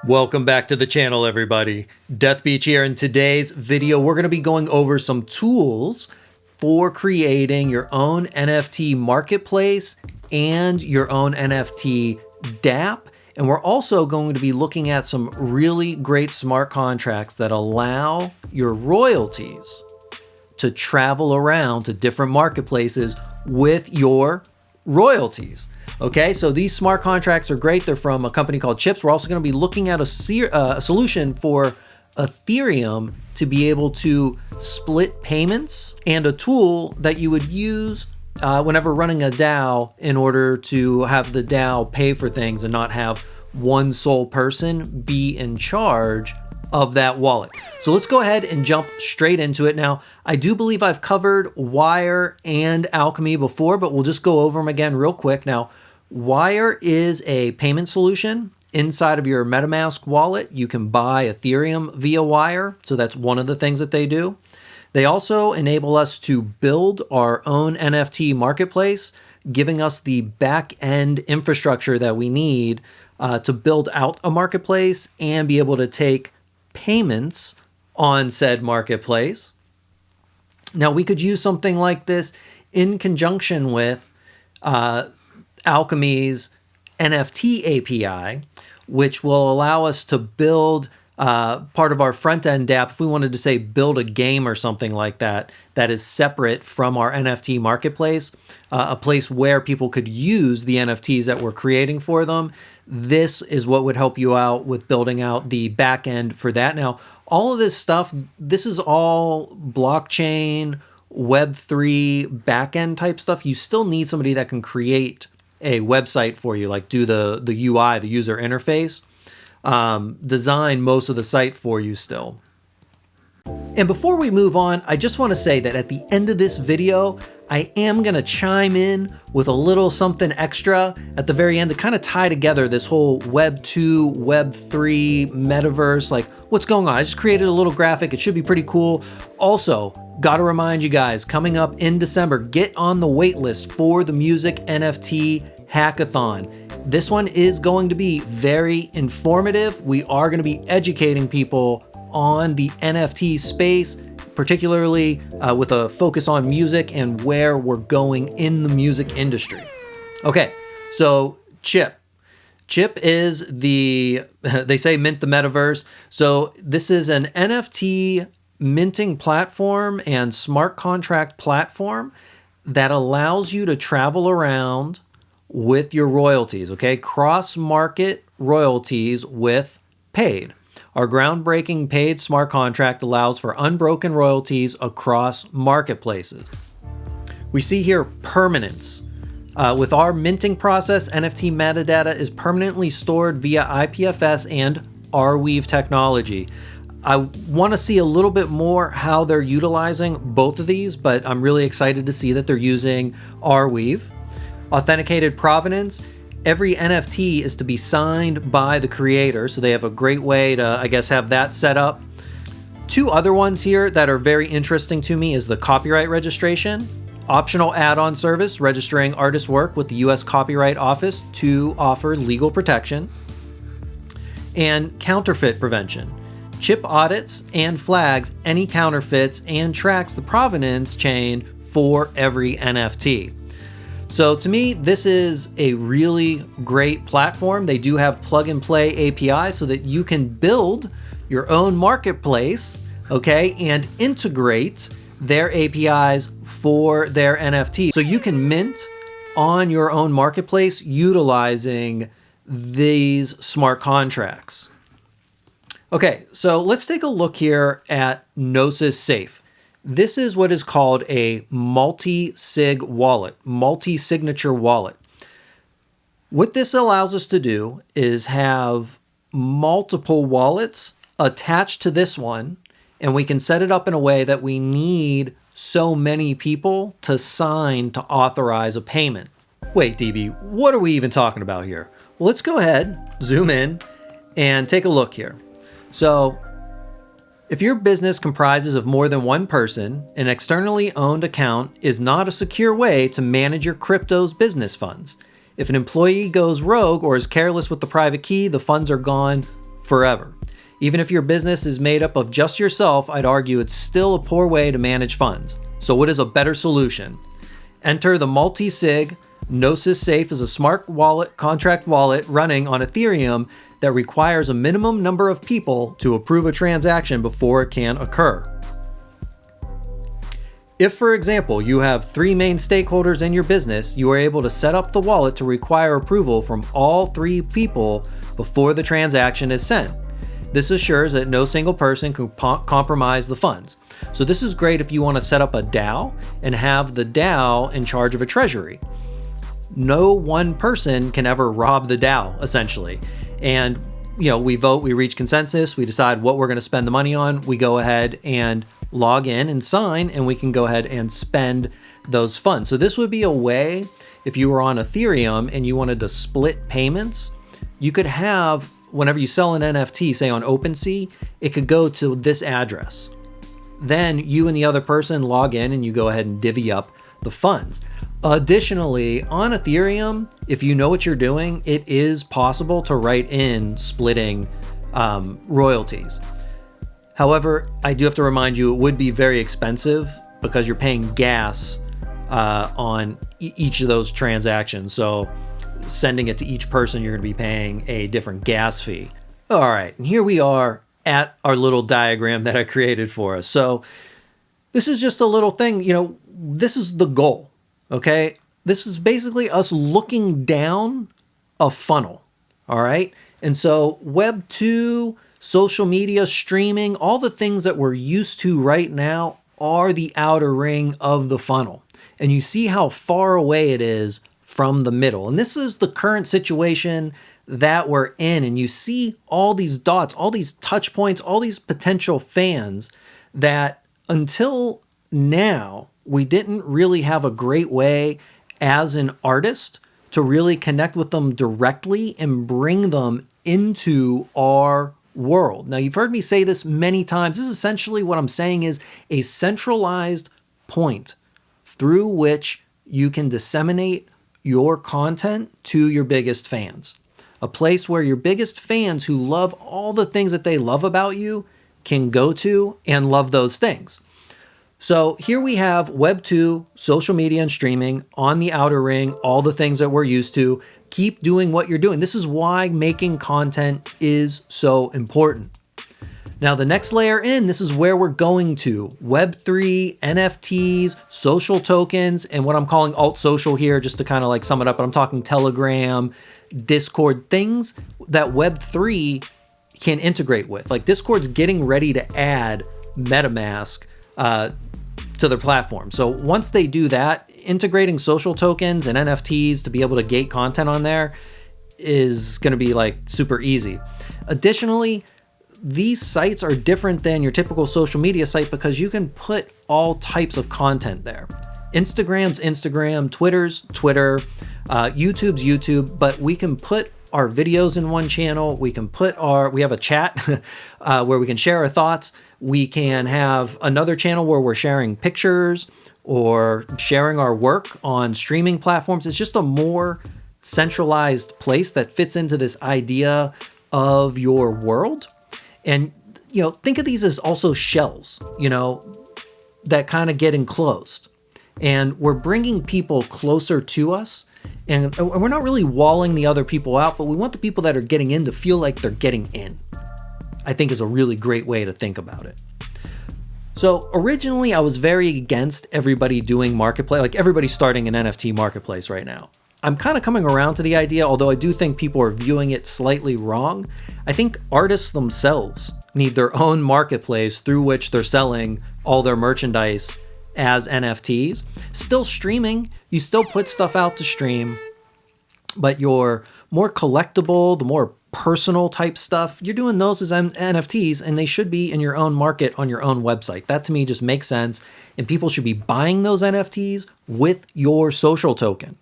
Welcome back to the channel, everybody. Death Beach here. In today's video, we're going to be going over some tools for creating your own NFT marketplace and your own NFT DApp. And we're also going to be looking at some really great smart contracts that allow your royalties to travel around to different marketplaces with your royalties. Okay, so these smart contracts are great. They're from a company called Chips. We're also going to be looking at a solution for Ethereum to be able to split payments, and a tool that you would use whenever running a DAO in order to have the DAO pay for things and not have one sole person be in charge of that wallet. So let's go ahead and jump straight into it. Now, I do believe I've covered Wire and Alchemy before, but we'll just go over them again real quick. Now, Wire is a payment solution. Inside of your MetaMask wallet, you can buy Ethereum via Wire. So that's one of the things that they do. They also enable us to build our own NFT marketplace, giving us the back-end infrastructure that we need to build out a marketplace and be able to take payments on said marketplace. Now, we could use something like this in conjunction with Alchemy's NFT API, which will allow us to build part of our front-end app. If we wanted to say build a game or something like that, that is separate from our NFT marketplace, a place where people could use the NFTs that we're creating for them. This is what would help you out with building out the back end for that. Now, all of this stuff, this is all blockchain, Web3 back-end type stuff. You still need somebody that can create a website for you, like do the UI, the user interface, design most of the site for you still. And before we move on, I just want to say that at the end of this video, I am going to chime in with a little something extra at the very end to kind of tie together this whole Web 2, Web 3 metaverse, like what's going on. I just created a little graphic. It should be pretty cool. Also, got to remind you guys, coming up in December, get on the wait list for the music NFT Hackathon. This one is going to be very informative. We are going to be educating people on the NFT space, particularly with a focus on music and where we're going in the music industry. Okay, so Chip. Chip is they say mint the metaverse. So this is an NFT minting platform and smart contract platform that allows you to travel around with your royalties, okay? Cross-market royalties with paid. Our groundbreaking paid smart contract allows for unbroken royalties across marketplaces. We see here permanence. With our minting process, NFT metadata is permanently stored via IPFS and Arweave technology. I want to see a little bit more how they're utilizing both of these, but I'm really excited to see that they're using Arweave. Authenticated provenance. Every NFT is to be signed by the creator, so they have a great way to, I guess, have that set up. Two other ones here that are very interesting to me is the copyright registration, optional add-on service registering artist work with the US Copyright Office to offer legal protection, and counterfeit prevention. Chip audits and flags any counterfeits and tracks the provenance chain for every NFT. So to me, this is a really great platform. They do have plug and play API so that you can build your own marketplace, okay, and integrate their APIs for their NFT. So you can mint on your own marketplace utilizing these smart contracts. Okay, so let's take a look here at Gnosis Safe. This is what is called a multi-sig wallet, multi-signature wallet. What this allows us to do is have multiple wallets attached to this one, and we can set it up in a way that we need so many people to sign to authorize a payment. Wait, DB, what are we even talking about here? Well, let's go ahead, zoom in, and take a look here. So, if your business comprises of more than one person, an externally owned account is not a secure way to manage your crypto's business funds. If an employee goes rogue or is careless with the private key, the funds are gone forever. Even if your business is made up of just yourself, I'd argue it's still a poor way to manage funds. So what is a better solution? Enter the multi-sig. Gnosis Safe is a smart wallet, contract wallet running on Ethereum that requires a minimum number of people to approve a transaction before it can occur. If, for example, you have 3 main stakeholders in your business, you are able to set up the wallet to require approval from all 3 people before the transaction is sent. This assures that no single person can compromise the funds. So this is great if you want to set up a DAO and have the DAO in charge of a treasury. No one person can ever rob the DAO, essentially. And, we vote, we reach consensus, we decide what we're going to spend the money on, we go ahead and log in and sign, and we can go ahead and spend those funds. So this would be a way, if you were on Ethereum and you wanted to split payments, you could have, whenever you sell an NFT, say on OpenSea, it could go to this address. Then you and the other person log in and you go ahead and divvy up the funds. Additionally, on Ethereum, if you know what you're doing, it is possible to write in splitting royalties. However, I do have to remind you, it would be very expensive because you're paying gas on each of those transactions. So sending it to each person, you're going to be paying a different gas fee. All right, and here we are at our little diagram that I created for us. So this is just a little thing, this is the goal, okay? This is basically us looking down a funnel, all right? And so Web 2, social media, streaming, all the things that we're used to right now are the outer ring of the funnel. And you see how far away it is from the middle. And this is the current situation that we're in. And you see all these dots, all these touch points, all these potential fans that until now, we didn't really have a great way as an artist to really connect with them directly and bring them into our world. Now, you've heard me say this many times. This is essentially what I'm saying is a centralized point through which you can disseminate your content to your biggest fans. A place where your biggest fans who love all the things that they love about you can go to and love those things. So here we have Web 2, social media and streaming on the outer ring, all the things that we're used to. Keep doing what you're doing. This is why making content is so important. Now, the next layer in, this is where we're going to. Web3, NFTs, social tokens, and what I'm calling alt social here, just to kind of like sum it up, but I'm talking Telegram, Discord, things that Web3 can integrate with. Like Discord's getting ready to add MetaMask to their platform. So once they do that, integrating social tokens and NFTs to be able to gate content on there is going to be like super easy. Additionally, these sites are different than your typical social media site because you can put all types of content there. Instagram's Instagram, Twitter's Twitter, YouTube's YouTube, but we can put our videos in one channel. We have a chat where we can share our thoughts. We can have another channel where we're sharing pictures or sharing our work on streaming platforms. It's just a more centralized place that fits into this idea of your world. And, think of these as also shells, that kind of get enclosed. And we're bringing people closer to us. And we're not really walling the other people out, but we want the people that are getting in to feel like they're getting in. I think is a really great way to think about it. So originally I was very against everybody doing marketplace, like everybody starting an NFT marketplace right now. I'm kind of coming around to the idea, although I do think people are viewing it slightly wrong. I think artists themselves need their own marketplace through which they're selling all their merchandise as NFTs. Still streaming, you still put stuff out to stream, but your more collectible, the more personal type stuff, you're doing those as NFTs, and they should be in your own market on your own website. That to me just makes sense, and people should be buying those NFTs with your social token.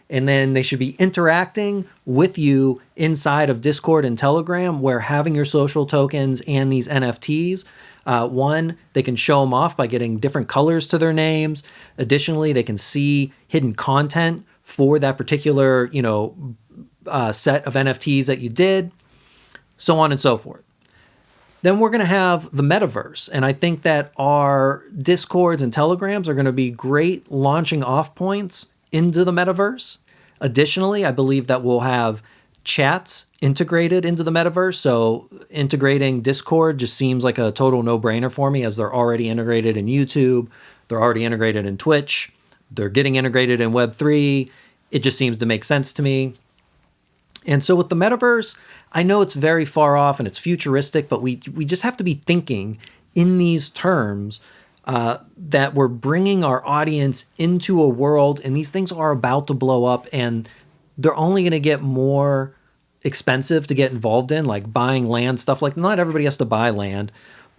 And then they should be interacting with you inside of Discord and Telegram, where having your social tokens and these NFTs, one, they can show them off by getting different colors to their names. Additionally, they can see hidden content for that particular, set of NFTs that you did. so on and so forth. Then we're going to have the metaverse. And I think that our Discords and Telegrams are going to be great launching off points into the metaverse. Additionally, I believe that we'll have chats integrated into the metaverse. So integrating Discord just seems like a total no-brainer for me, as they're already integrated in YouTube. They're already integrated in Twitch. They're getting integrated in Web3. It just seems to make sense to me. And so with the metaverse, I know it's very far off and it's futuristic, but we just have to be thinking in these terms that we're bringing our audience into a world, and these things are about to blow up, and they're only going to get more expensive to get involved in, like buying land, stuff like. Not everybody has to buy land,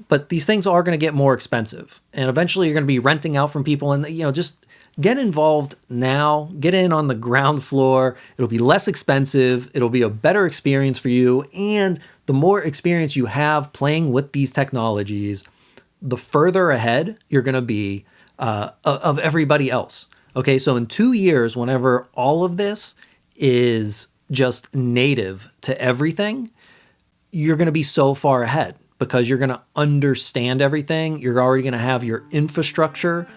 but these things are going to get more expensive, and eventually you're going to be renting out from people, and just get involved now. Get in on the ground floor. It'll be less expensive. It'll be a better experience for you, and the more experience you have playing with these technologies, the further ahead you're going to be of everybody else. Okay, so in 2 years, whenever all of this is just native to everything, you're going to be so far ahead because you're going to understand everything. You're already going to have your infrastructure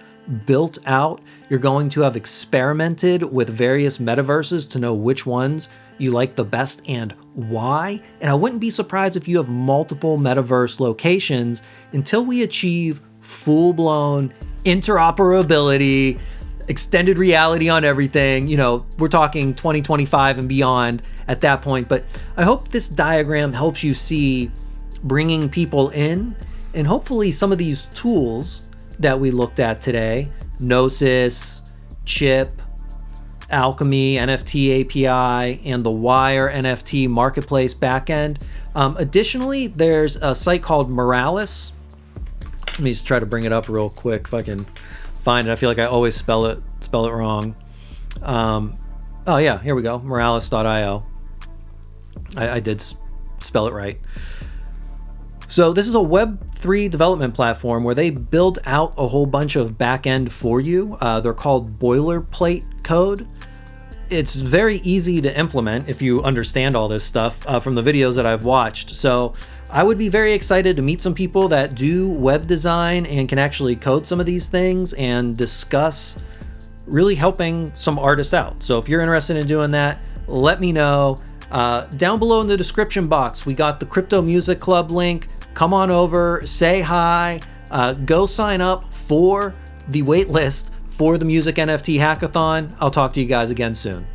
built out. You're going to have experimented with various metaverses to know which ones you like the best and why. And I wouldn't be surprised if you have multiple metaverse locations until we achieve full-blown interoperability, extended reality on everything. We're talking 2025 and beyond at that point. But I hope this diagram helps you see bringing people in, and hopefully some of these tools that we looked at today, Gnosis, Chip, Alchemy, NFT API, and the Wire NFT marketplace backend. Additionally, there's a site called Moralis. Let me just try to bring it up real quick if I can find it. I feel like I always spell it wrong. Oh yeah, here we go, Moralis.io. I did spell it right. So this is a Web3 development platform where they build out a whole bunch of backend for you. They're called boilerplate code. It's very easy to implement if you understand all this stuff from the videos that I've watched. So I would be very excited to meet some people that do web design and can actually code some of these things and discuss really helping some artists out. So if you're interested in doing that, let me know. Down below in the description box, we got the Crypto Music Club link. Come on over, say hi, go sign up for the waitlist for the Music NFT Hackathon. I'll talk to you guys again soon.